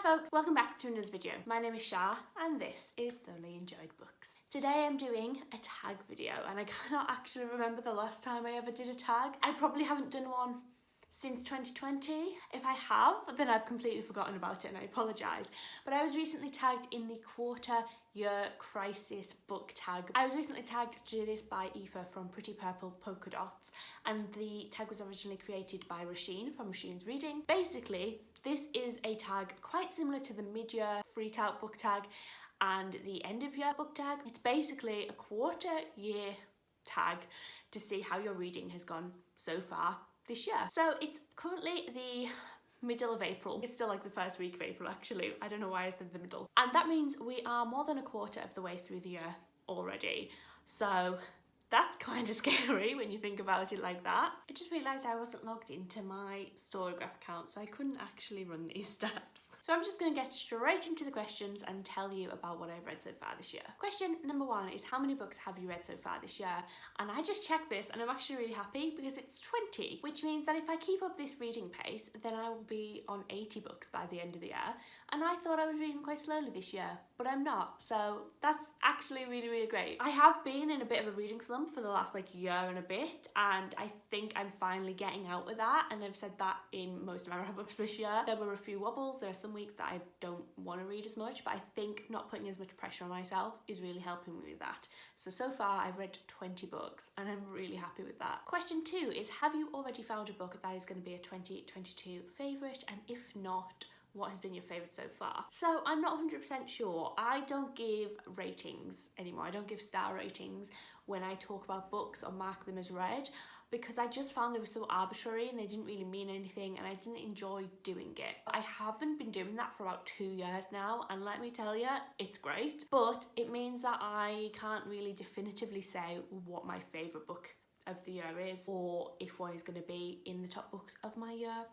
folks, welcome back to another video. My name is Shah and this is Thoroughly Enjoyed Books. Today I'm doing a tag video and I cannot actually remember the last time I ever did a tag. I probably haven't done one since 2020. If I have, then I've completely forgotten about it and I apologise. But I was recently tagged in the quarter year crisis book tag. I was recently tagged to do this by Aoife from Pretty Purple Polka Dots, and the tag was originally created by Roisin from Roisin's Reading. Basically, this is a tag quite similar to the mid-year freak out book tag and the end of year book tag. It's basically a quarter year tag to see how your reading has gone so far this year. So it's currently the middle of April. It's still like the first week of April actually. I don't know why I said the middle. And that means we are more than a quarter of the way through the year already. So that's kind of scary when you think about it like that. I just realised I wasn't logged into my Storygraph account, so I couldn't actually run these stats. So I'm just going to get straight into the questions and tell you about what I've read so far this year. Question number 1 is, how many books have you read so far this year? And I just checked this and I'm actually really happy because it's 20, which means that if I keep up this reading pace, then I will be on 80 books by the end of the year. And I thought I was reading quite slowly this year, but I'm not. So that's actually really, really great. I have been in a bit of a reading slump for the last year and a bit, and I think I'm finally getting out of that, and I've said that in most of my wrap-ups this year. There were a few wobbles. There are some weeks that I don't want to read as much, but I think not putting as much pressure on myself is really helping me with that. So far I've read 20 books and I'm really happy with that. Question 2 is, have you already found a book that is going to be a 2022 favourite, and if not, what has been your favourite so far? So I'm not 100% sure. I don't give ratings anymore. I don't give star ratings when I talk about books or mark them as read, because I just found they were so arbitrary and they didn't really mean anything and I didn't enjoy doing it. I haven't been doing that for about 2 years now, and let me tell you, it's great. But it means that I can't really definitively say what my favourite book of the year is, or if one is going to be in the top books of my year.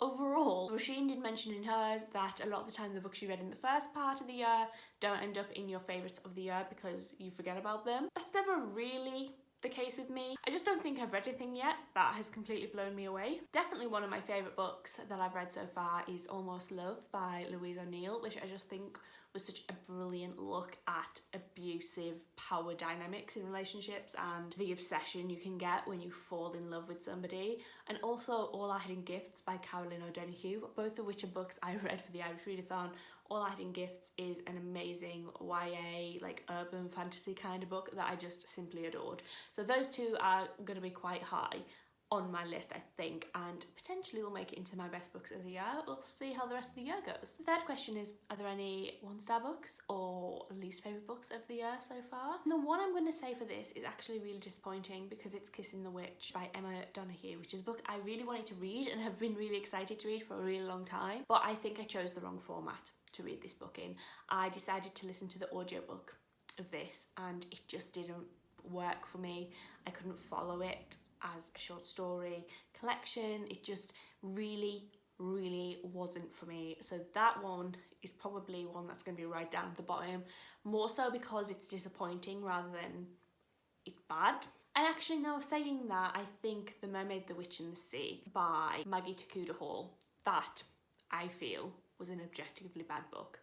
Overall, Roisin did mention in hers that a lot of the time the books you read in the first part of the year don't end up in your favourites of the year because you forget about them. That's never really the case with me. I just don't think I've read anything yet that has completely blown me away. Definitely one of my favourite books that I've read so far is Almost Love by Louise O'Neill, which I just think was such a brilliant look at abusive power dynamics in relationships and the obsession you can get when you fall in love with somebody. And also All I Had in Gifts by Carolyn O'Donoghue, both of which are books I read for the Irish Readathon. All I Had in Gifts is an amazing YA, urban fantasy kind of book that I just simply adored. So those two are going to be quite high on my list, I think, and potentially will make it into my best books of the year. We'll see how the rest of the year goes. The third question is, are there any 1-star books or least favourite books of the year so far? And the one I'm going to say for this is actually really disappointing because it's Kissing the Witch by Emma Donoghue, which is a book I really wanted to read and have been really excited to read for a really long time, but I think I chose the wrong format to read this book in. I decided to listen to the audiobook of this and it just didn't work for me. I couldn't follow it as a short story collection. It just really wasn't for me. So that one is probably one that's going to be right down at the bottom, more so because it's disappointing rather than it's bad. And actually now saying that, I think The Mermaid, the Witch and the Sea by Maggie Takuda Hall, that I feel was an objectively bad book,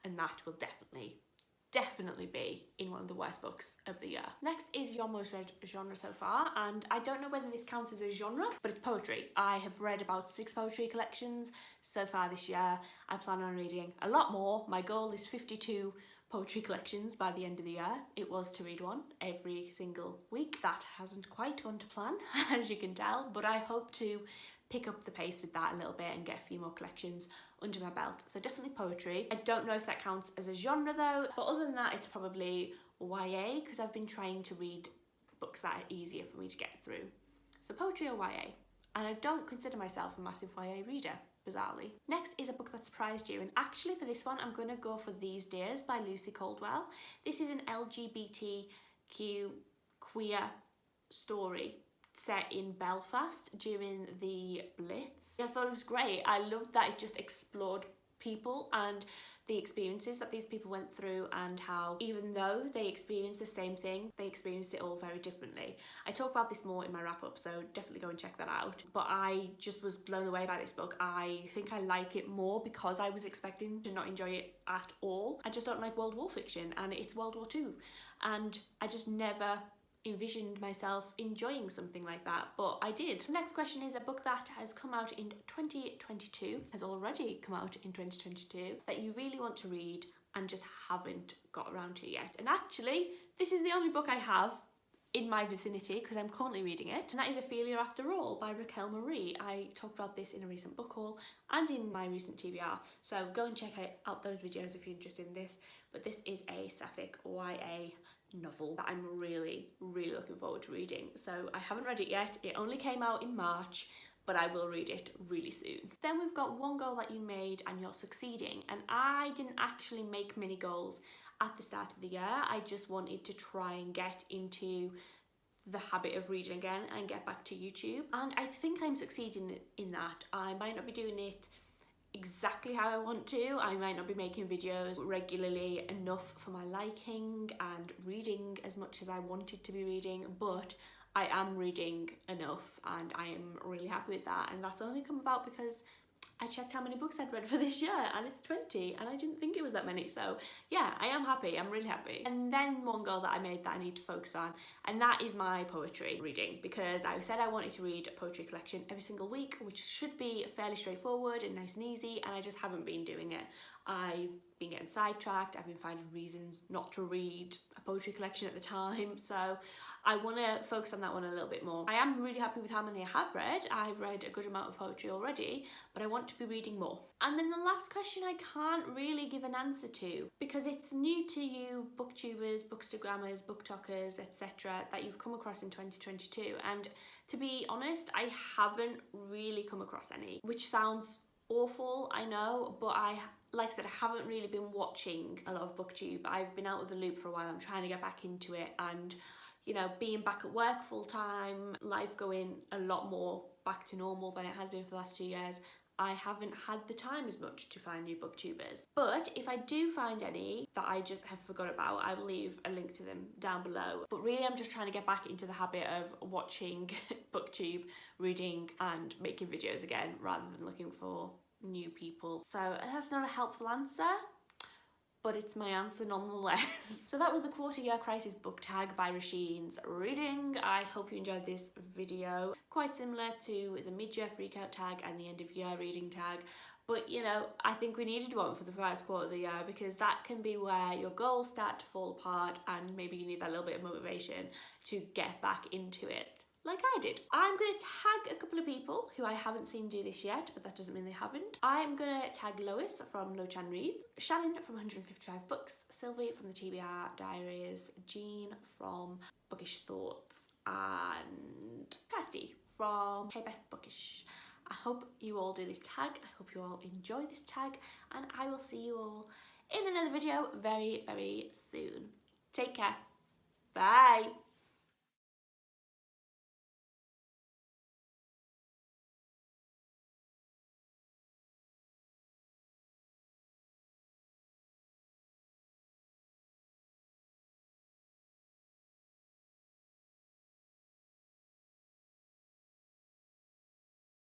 and that will definitely be in one of the worst books of the year. Next is your most read genre so far, and I don't know whether this counts as a genre, but it's poetry. I have read about 6 poetry collections so far this year. I plan on reading a lot more. My goal is 52 poetry collections by the end of the year. It was to read one every single week. That hasn't quite gone to plan, as you can tell, but I hope to pick up the pace with that a little bit and get a few more collections under my belt. So definitely poetry. I don't know if that counts as a genre though, but other than that, it's probably YA, because I've been trying to read books that are easier for me to get through. So poetry or YA. And I don't consider myself a massive YA reader, bizarrely. Next is a book that surprised you, and actually for this one I'm going to go for These Days by Lucy Caldwell. This is an LGBTQ queer story set in Belfast during the Blitz. I thought it was great. I loved that it just explored people and the experiences that these people went through, and how even though they experienced the same thing, they experienced it all very differently. I talk about this more in my wrap up, so definitely go and check that out. But I just was blown away by this book. I think I like it more because I was expecting to not enjoy it at all. I just don't like World War fiction, and it's World War II, and I just never envisioned myself enjoying something like that, but I did. The next question is a book that has come out in 2022, has already come out in 2022, that you really want to read and just haven't got around to yet. And actually, this is the only book I have in my vicinity because I'm currently reading it, and that is A Failure After All by Raquel Marie. I talked about this in a recent book haul and in my recent TBR, so go and check out those videos if you're interested in this. But this is a sapphic YA novel that I'm really looking forward to reading. So I haven't read it yet. It only came out in March, but I will read it really soon. Then we've got One Goal That You Made and You're Succeeding, and I didn't actually make many goals at the start of the year. I just wanted to try and get into the habit of reading again and get back to YouTube, and I think I'm succeeding in that. I might not be doing it exactly how I want to. I might not be making videos regularly enough for my liking and reading as much as I wanted to be reading, but I am reading enough and I am really happy with that. And that's only come about because I checked how many books I'd read for this year, and it's 20, and I didn't think it was that many. So yeah, I am happy. I'm really happy. And then one goal that I made that I need to focus on, and that is my poetry reading, because I said I wanted to read a poetry collection every single week, which should be fairly straightforward and nice and easy, and I just haven't been doing it. I've been getting sidetracked. I've been finding reasons not to read a poetry collection at the time, so I want to focus on that one a little bit more. I am really happy with how many I have read. I've read a good amount of poetry already, but I want to be reading more. And then the last question I can't really give an answer to because it's new to you, booktubers, bookstagrammers, booktokers, etc., that you've come across in 2022. And to be honest, I haven't really come across any, which sounds awful, I know, but like I said, I haven't really been watching a lot of booktube. I've been out of the loop for a while. I'm trying to get back into it, and you know, being back at work full time, life going a lot more back to normal than it has been for the last 2 years, I haven't had the time as much to find new booktubers. But if I do find any that I just have forgot about, I will leave a link to them down below. But really, I'm just trying to get back into the habit of watching booktube, reading and making videos again, rather than looking for new people. So that's not a helpful answer, but it's my answer nonetheless. So that was the quarter year crisis book tag by Rasheen's Reading. I hope you enjoyed this video. Quite similar to the mid-year freakout tag and the end of year reading tag. But you know, I think we needed one for the first quarter of the year, because that can be where your goals start to fall apart and maybe you need that little bit of motivation to get back into it, like I did. I'm going to tag a couple of people who I haven't seen do this yet, but that doesn't mean they haven't. I'm going to tag Lois from Lo Chan Reads, Shannon from 155 Books, Sylvie from the TBR Diaries, Jean from Bookish Thoughts, and Kirsty from Hey Beth Bookish. I hope you all do this tag. I hope you all enjoy this tag, and I will see you all in another video very soon. Take care. Bye.